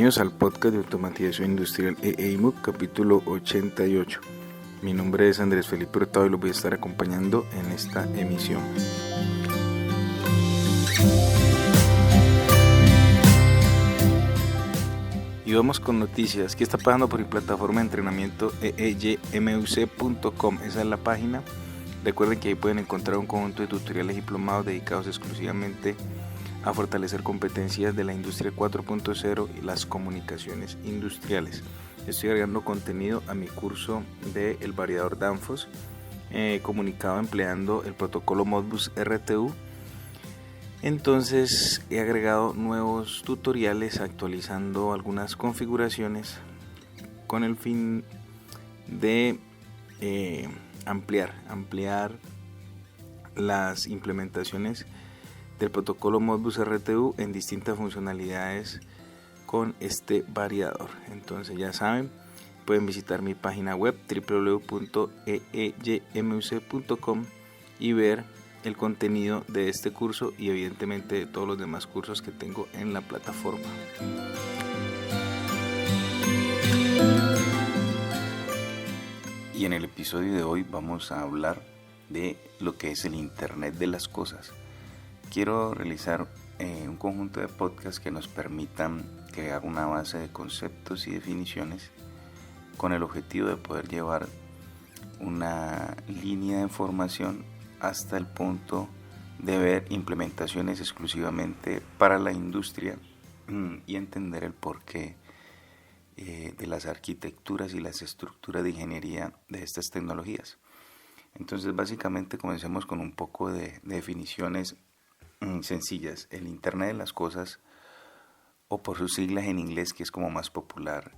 Bienvenidos al podcast de automatización industrial EIMUC, capítulo 88. Mi nombre es Andrés Felipe Hurtado y los voy a estar acompañando en esta emisión. Y vamos con noticias. ¿Qué está pasando por mi plataforma de entrenamiento eeymuc.com? Esa es la página. Recuerden que ahí pueden encontrar un conjunto de tutoriales y diplomados dedicados exclusivamente a fortalecer competencias de la industria 4.0 y las comunicaciones industriales. Estoy agregando contenido a mi curso de El Variador Danfoss, comunicado empleando el protocolo Modbus RTU. Entonces he agregado nuevos tutoriales actualizando algunas configuraciones con el fin de ampliar las implementaciones del protocolo Modbus RTU en distintas funcionalidades con este variador. Entonces ya saben, pueden visitar mi página web www.eeymuc.com y ver el contenido de este curso y evidentemente de todos los demás cursos que tengo en la plataforma. Y en el episodio de hoy vamos a hablar de lo que es el Internet de las cosas. Quiero realizar un conjunto de podcasts que nos permitan crear una base de conceptos y definiciones con el objetivo de poder llevar una línea de información hasta el punto de ver implementaciones exclusivamente para la industria y entender el porqué de las arquitecturas y las estructuras de ingeniería de estas tecnologías. Entonces básicamente comencemos con un poco de definiciones sencillas. El Internet de las cosas, o por sus siglas en inglés, que es como más popular,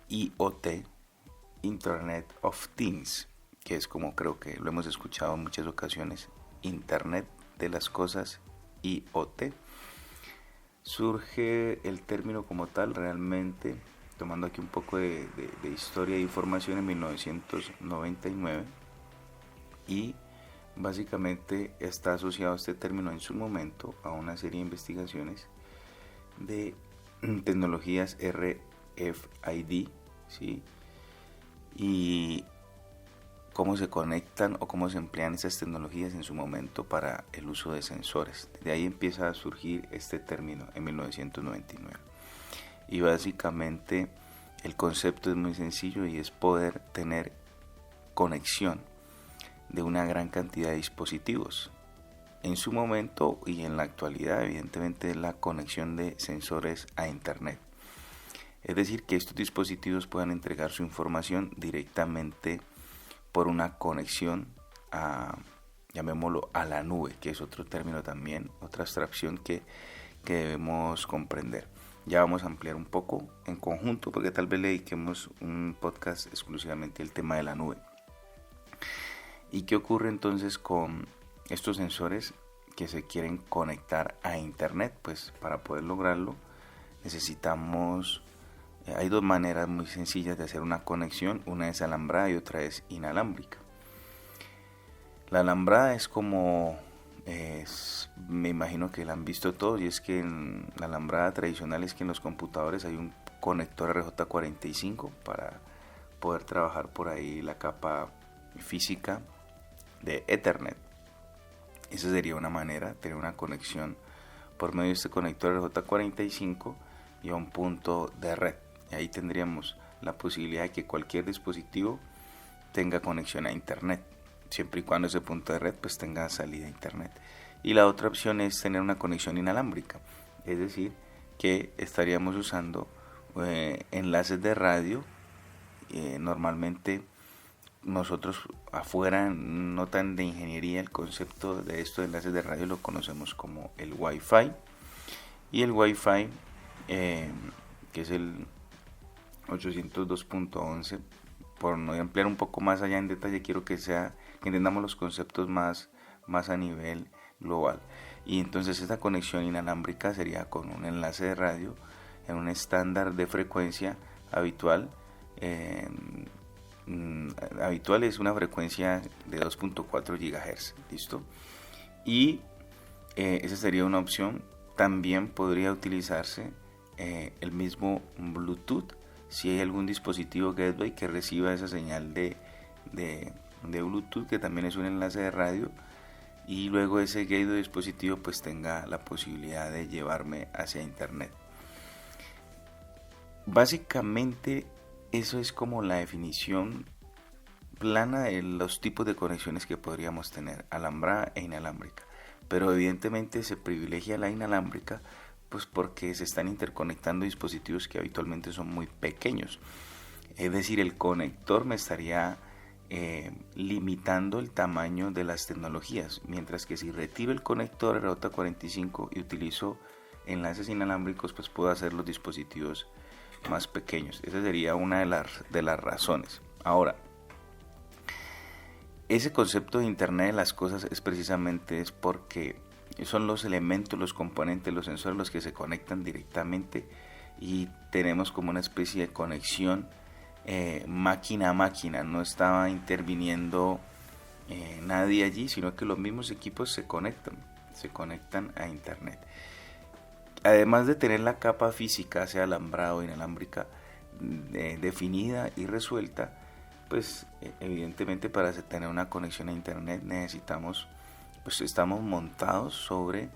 IoT, Internet of Things, que es como creo que lo hemos escuchado en muchas ocasiones, Internet de las cosas, IoT. Surge el término como tal realmente, tomando aquí un poco de historia e información, en 1999, y básicamente está asociado este término en su momento a una serie de investigaciones de tecnologías RFID, ¿sí? Y cómo se conectan o cómo se emplean estas tecnologías en su momento para el uso de sensores. De ahí empieza a surgir este término en 1999. Y básicamente el concepto es muy sencillo y es poder tener conexión de una gran cantidad de dispositivos. En su momento y en la actualidad, evidentemente, la conexión de sensores a Internet. Es decir, que estos dispositivos puedan entregar su información directamente por una conexión llamémoslo, a la nube, que es otro término también, otra abstracción que debemos comprender. Ya vamos a ampliar un poco en conjunto, porque tal vez le dediquemos un podcast exclusivamente al tema de la nube. ¿Y qué ocurre entonces con estos sensores que se quieren conectar a Internet? Pues para poder lograrlo necesitamos, hay dos maneras muy sencillas de hacer una conexión, una es alambrada y otra es inalámbrica. La alambrada es como, me imagino que la han visto todos, y es que en la alambrada tradicional es que en los computadores hay un conector RJ45 para poder trabajar por ahí la capa física de Ethernet. Esa sería una manera, tener una conexión por medio de este conector RJ45 y a un punto de red. Y ahí tendríamos la posibilidad de que cualquier dispositivo tenga conexión a Internet, siempre y cuando ese punto de red pues tenga salida a Internet. Y la otra opción es tener una conexión inalámbrica, es decir, que estaríamos usando enlaces de radio. Normalmente nosotros afuera, no tan de ingeniería, el concepto de estos enlaces de radio lo conocemos como el Wi-Fi. Y el Wi-Fi, que es el 802.11, por no ampliar un poco más allá en detalle, quiero que entendamos los conceptos más a nivel global. Y entonces esta conexión inalámbrica sería con un enlace de radio en un estándar de frecuencia habitual. Habitual es una frecuencia de 2.4 GHz, ¿listo? Y esa sería una opción. También podría utilizarse el mismo Bluetooth, si hay algún dispositivo gateway que reciba esa señal de Bluetooth, que también es un enlace de radio, y luego ese gateway dispositivo pues tenga la posibilidad de llevarme hacia internet. Básicamente eso es como la definición plana de los tipos de conexiones que podríamos tener, alambrada e inalámbrica. Pero evidentemente se privilegia la inalámbrica pues porque se están interconectando dispositivos que habitualmente son muy pequeños. Es decir, el conector me estaría limitando el tamaño de las tecnologías, mientras que si retiro el conector RJ45 y utilizo enlaces inalámbricos, pues puedo hacer los dispositivos más pequeños. Esa sería una de las razones. Ahora, ese concepto de Internet de las cosas es precisamente porque son los elementos, los componentes, los sensores los que se conectan directamente y tenemos como una especie de conexión máquina a máquina. No estaba interviniendo nadie allí, sino que los mismos equipos se conectan a Internet. Además de tener la capa física, sea alambrada o inalámbrica, definida y resuelta, pues evidentemente para tener una conexión a Internet necesitamos, pues estamos montados sobre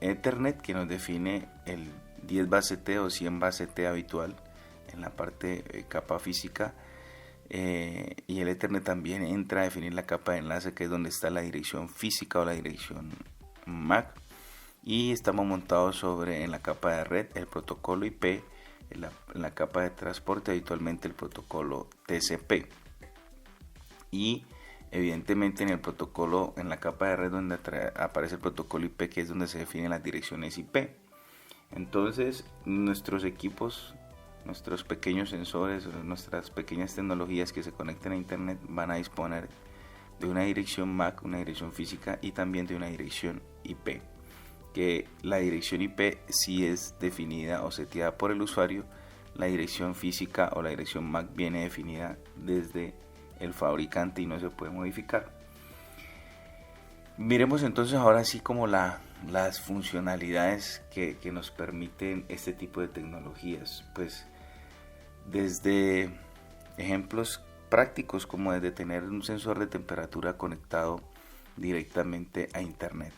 Ethernet, que nos define el 10 base T o 100 base T habitual en la parte capa física, y el Ethernet también entra a definir la capa de enlace, que es donde está la dirección física o la dirección MAC, y estamos montados sobre en la capa de red el protocolo IP, en la capa de transporte habitualmente el protocolo TCP, y evidentemente en el protocolo, en la capa de red donde aparece el protocolo IP, que es donde se definen las direcciones IP. Entonces nuestros equipos, nuestros pequeños sensores, nuestras pequeñas tecnologías que se conectan a Internet van a disponer de una dirección MAC, una dirección física, y también de una dirección IP, que la dirección IP sí es definida o seteada por el usuario. La dirección física o la dirección MAC viene definida desde el fabricante y no se puede modificar. Miremos entonces ahora sí como las funcionalidades que nos permiten este tipo de tecnologías. Pues desde ejemplos prácticos como desde tener un sensor de temperatura conectado directamente a Internet.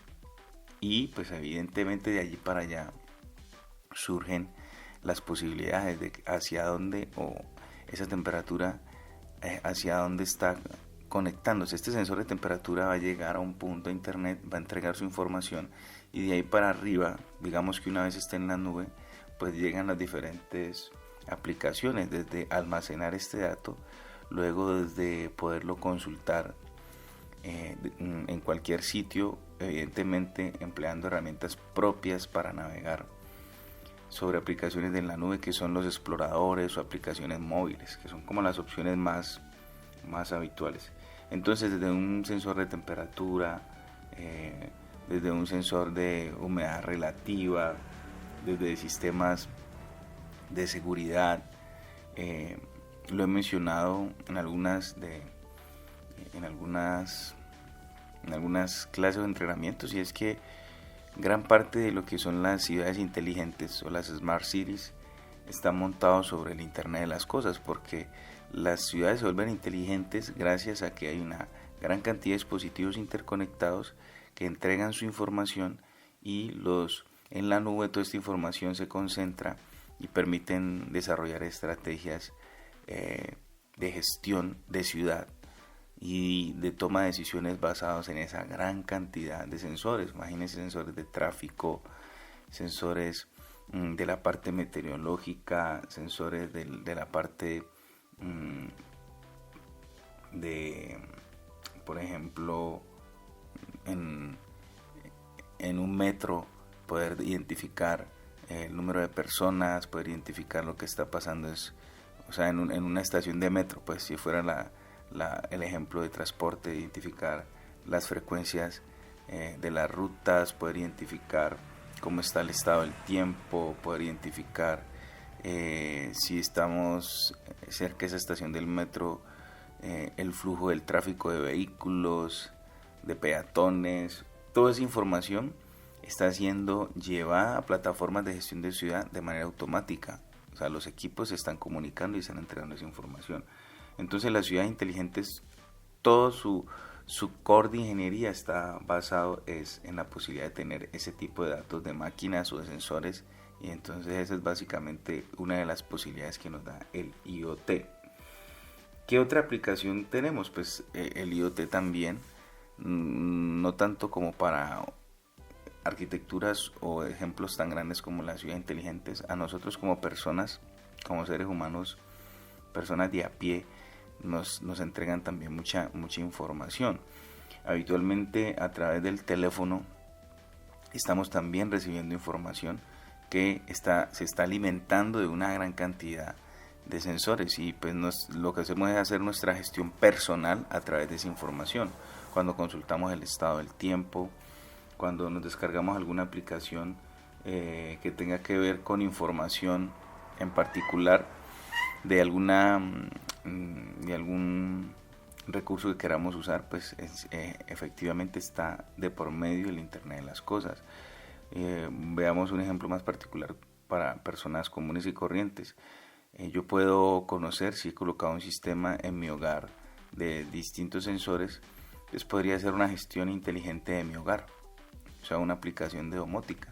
Y pues evidentemente de allí para allá surgen las posibilidades de hacia dónde o esa temperatura hacia dónde está conectándose. Este sensor de temperatura va a llegar a un punto de Internet, va a entregar su información y de ahí para arriba, digamos que una vez esté en la nube, pues llegan las diferentes aplicaciones, desde almacenar este dato, luego desde poderlo consultar en cualquier sitio, evidentemente empleando herramientas propias para navegar sobre aplicaciones de la nube, que son los exploradores o aplicaciones móviles, que son como las opciones más habituales. Entonces desde un sensor de temperatura, desde un sensor de humedad relativa, desde sistemas de seguridad, lo he mencionado en algunas clases o entrenamientos, y es que gran parte de lo que son las ciudades inteligentes o las Smart Cities está montado sobre el Internet de las cosas, porque las ciudades se vuelven inteligentes gracias a que hay una gran cantidad de dispositivos interconectados que entregan su información y en la nube toda esta información se concentra y permiten desarrollar estrategias de gestión de ciudad y de toma de decisiones basados en esa gran cantidad de sensores. Imagínense sensores de tráfico, sensores de la parte meteorológica, sensores de la parte de, por ejemplo, en un metro, poder identificar el número de personas, poder identificar lo que está pasando, en una estación de metro, pues si fuera el ejemplo de transporte, identificar las frecuencias de las rutas, poder identificar cómo está el estado del tiempo, poder identificar si estamos cerca de esa estación del metro, el flujo del tráfico de vehículos, de peatones. Toda esa información está siendo llevada a plataformas de gestión de ciudad de manera automática. O sea, los equipos se están comunicando y están entregando esa información. Entonces las ciudades inteligentes, todo su core de ingeniería está basado en la posibilidad de tener ese tipo de datos de máquinas o de sensores, y entonces esa es básicamente una de las posibilidades que nos da el IoT. ¿Qué otra aplicación tenemos? Pues el IoT también, no tanto como para arquitecturas o ejemplos tan grandes como las ciudades inteligentes. A nosotros como personas, como seres humanos, personas de a pie, nos entregan también mucha información. Habitualmente a través del teléfono estamos también recibiendo información que se está alimentando de una gran cantidad de sensores, y pues lo que hacemos es hacer nuestra gestión personal a través de esa información. Cuando consultamos el estado del tiempo, cuando nos descargamos alguna aplicación que tenga que ver con información en particular de algún recurso que queramos usar, pues efectivamente está de por medio el Internet de las cosas. Veamos un ejemplo más particular para personas comunes y corrientes. Yo puedo conocer si he colocado un sistema en mi hogar de distintos sensores, pues podría hacer una gestión inteligente de mi hogar, o sea, una aplicación de domótica,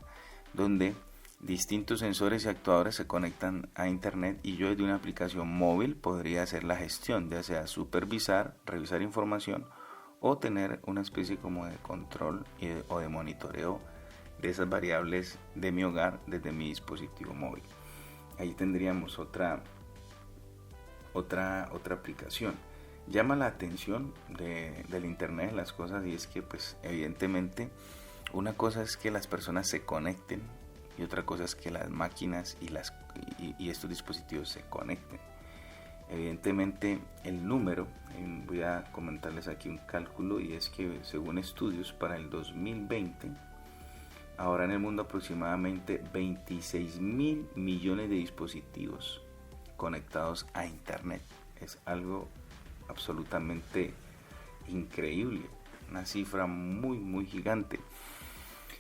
donde distintos sensores y actuadores se conectan a internet, y yo desde una aplicación móvil podría hacer la gestión, ya sea supervisar, revisar información o tener una especie como de control o de monitoreo de esas variables de mi hogar desde mi dispositivo móvil. Ahí tendríamos otra aplicación. Llama la atención del Internet de las cosas, y es que pues evidentemente una cosa es que las personas se conecten y otra cosa es que las máquinas y estos dispositivos se conecten. Evidentemente el número, voy a comentarles aquí un cálculo, y es que según estudios para el 2020 ahora en el mundo aproximadamente 26.000 millones de dispositivos conectados a internet. Es algo absolutamente increíble, una cifra muy gigante,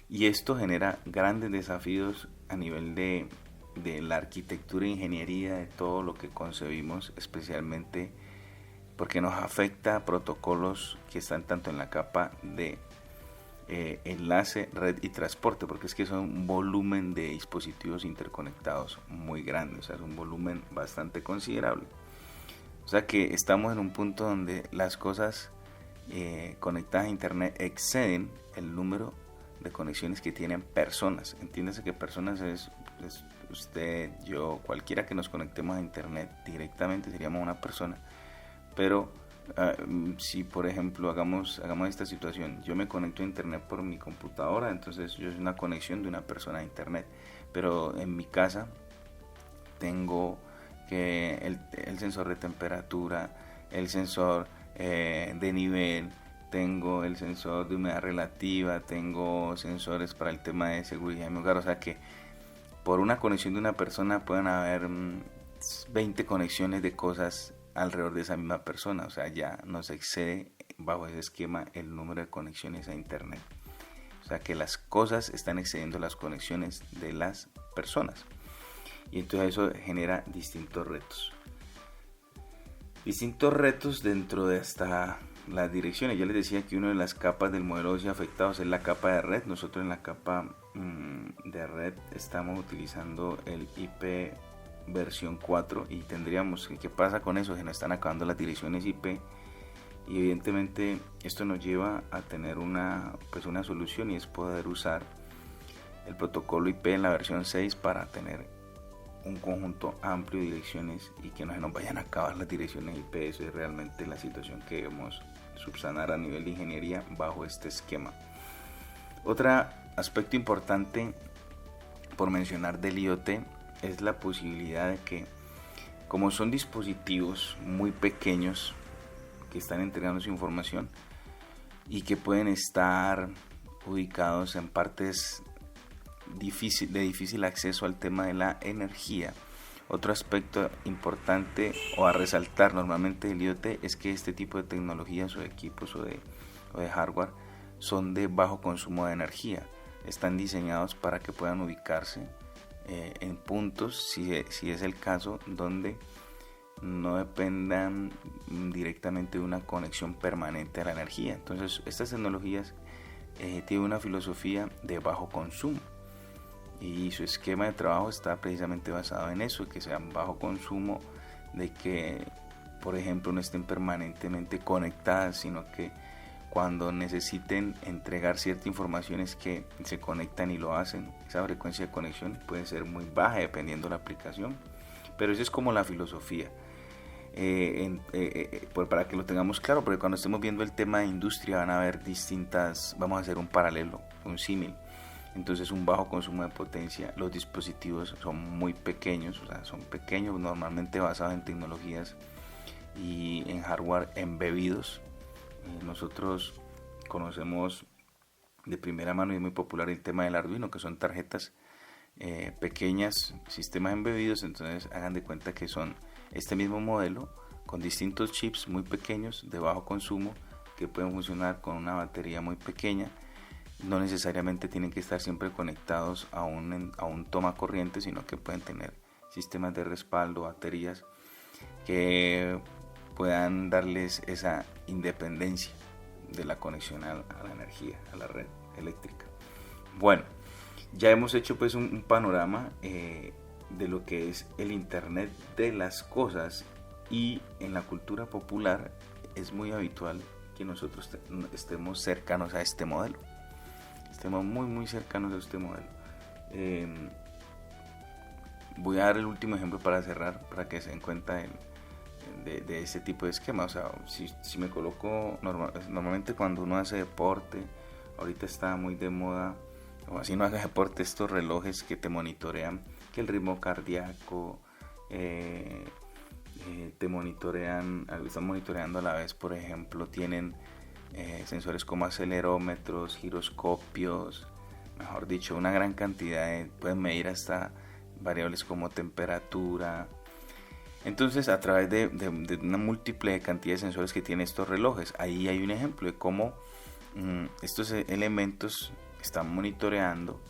y esto genera grandes desafíos a nivel de la arquitectura e ingeniería de todo lo que concebimos, especialmente porque nos afecta a protocolos que están tanto en la capa de enlace, red y transporte, porque es que son un volumen de dispositivos interconectados muy grande, o sea, es un volumen bastante considerable. O sea que estamos en un punto donde las cosas conectadas a internet exceden el número de conexiones que tienen personas. Entiéndase que personas es usted, yo, cualquiera que nos conectemos a internet directamente seríamos una persona, pero si por ejemplo hagamos esta situación, yo me conecto a internet por mi computadora, entonces yo soy una conexión de una persona a internet, pero en mi casa tengo que el sensor de temperatura, el sensor de nivel, tengo el sensor de humedad relativa, tengo sensores para el tema de seguridad en mi hogar. O sea que por una conexión de una persona pueden haber 20 conexiones de cosas alrededor de esa misma persona. O sea, ya nos excede bajo ese esquema el número de conexiones a internet. O sea que las cosas están excediendo las conexiones de las personas. Y entonces eso genera distintos retos. Distintos retos dentro de las direcciones. Ya les decía que una de las capas del modelo OSI afectados es la capa de red. Nosotros en la capa de red estamos utilizando el IP versión 4, y tendríamos ¿qué pasa con eso? Se nos están acabando las direcciones IP, y evidentemente esto nos lleva a tener una solución, y es poder usar el protocolo IP en la versión 6 para tener un conjunto amplio de direcciones y que no se nos vayan a acabar las direcciones IP. Eso es realmente la situación que debemos subsanar a nivel de ingeniería bajo este esquema. Otro aspecto importante por mencionar del IoT es la posibilidad de que, como son dispositivos muy pequeños que están entregando su información y que pueden estar ubicados en partes de difícil acceso al tema de la energía. Otro aspecto importante o a resaltar normalmente del IoT es que este tipo de tecnologías o de equipos o de hardware son de bajo consumo de energía. están diseñados para que puedan ubicarse en puntos, si es el caso, donde no dependan directamente de una conexión permanente a la energía. Entonces estas tecnologías tienen una filosofía de bajo consumo y su esquema de trabajo está precisamente basado en eso, que sean bajo consumo, de que por ejemplo no estén permanentemente conectadas, sino que cuando necesiten entregar cierta información es que se conectan y lo hacen. Esa frecuencia de conexión puede ser muy baja dependiendo de la aplicación, pero esa es como la filosofía. Para que lo tengamos claro, porque cuando estemos viendo el tema de industria van a haber distintas, vamos a hacer un paralelo, un símil. Entonces un bajo consumo de potencia, los dispositivos son muy pequeños, o sea, son pequeños, normalmente basados en tecnologías y en hardware embebidos. Nosotros conocemos de primera mano y es muy popular el tema del Arduino, que son tarjetas pequeñas, sistemas embebidos. Entonces hagan de cuenta que son este mismo modelo con distintos chips muy pequeños de bajo consumo que pueden funcionar con una batería muy pequeña. No necesariamente tienen que estar siempre conectados a un toma corriente, sino que pueden tener sistemas de respaldo, baterías que puedan darles esa independencia de la conexión a la energía, a la red eléctrica. Bueno, ya hemos hecho pues un panorama de lo que es el Internet de las cosas, y en la cultura popular es muy habitual que nosotros estemos cercanos a este modelo, estemos muy cercanos a este modelo. Voy a dar el último ejemplo para cerrar, para que se den cuenta de este tipo de esquema. O sea, si me coloco normalmente cuando uno hace deporte, ahorita está muy de moda, o así no haga deporte, estos relojes que te monitorean que el ritmo cardíaco, te monitorean, están monitoreando a la vez, por ejemplo, tienen sensores como acelerómetros, giroscopios, mejor dicho, una gran cantidad pueden medir hasta variables como temperatura. Entonces, a través de una múltiple cantidad de sensores que tienen estos relojes, ahí hay un ejemplo de cómo estos elementos están monitoreando,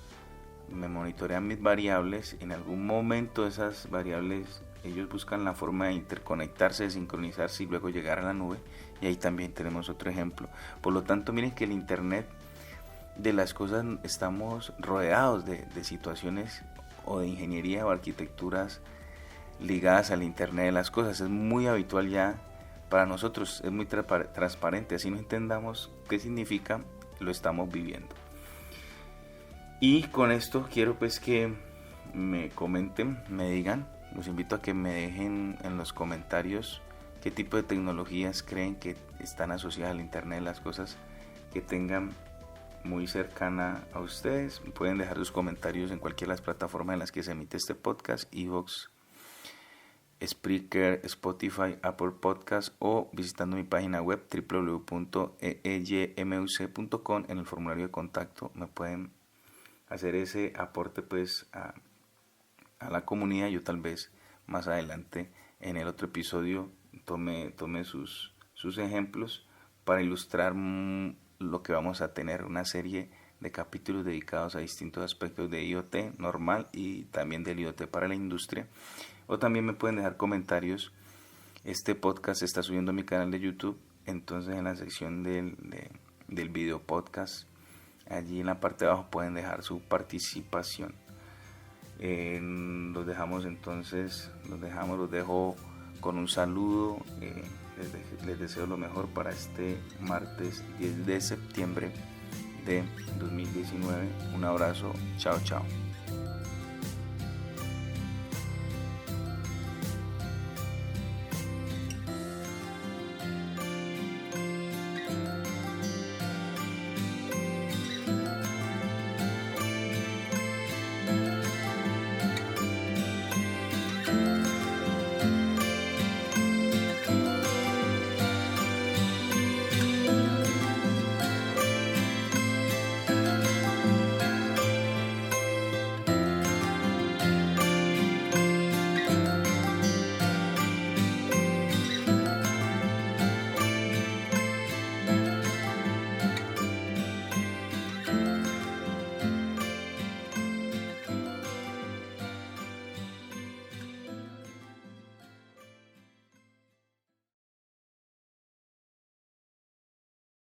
me monitorean mis variables. En algún momento esas variables, ellos buscan la forma de interconectarse, de sincronizarse y luego llegar a la nube, y ahí también tenemos otro ejemplo. Por lo tanto, miren que el Internet de las cosas, estamos rodeados de situaciones o de ingeniería o arquitecturas ligadas al Internet de las cosas. Es muy habitual ya para nosotros, es muy transparente, así no entendamos qué significa, lo estamos viviendo. Y con esto quiero pues que me comenten, me digan, los invito a que me dejen en los comentarios qué tipo de tecnologías creen que están asociadas al Internet de las cosas, que tengan muy cercana a ustedes. Pueden dejar sus comentarios en cualquiera de las plataformas en las que se emite este podcast: iVoox, Spreaker, Spotify, Apple Podcast, o visitando mi página web www.eymuc.com. En el formulario de contacto me pueden hacer ese aporte pues a la comunidad. Yo tal vez más adelante en el otro episodio tome sus ejemplos para ilustrar lo que vamos a tener, una serie de capítulos dedicados a distintos aspectos de IoT normal y también del IoT para la industria. O también me pueden dejar comentarios. Este podcast se está subiendo a mi canal de YouTube, entonces en la sección del video podcast, allí en la parte de abajo pueden dejar su participación. Los dejo con un saludo. Les deseo lo mejor para este martes 10 de septiembre de 2019. Un abrazo, chao.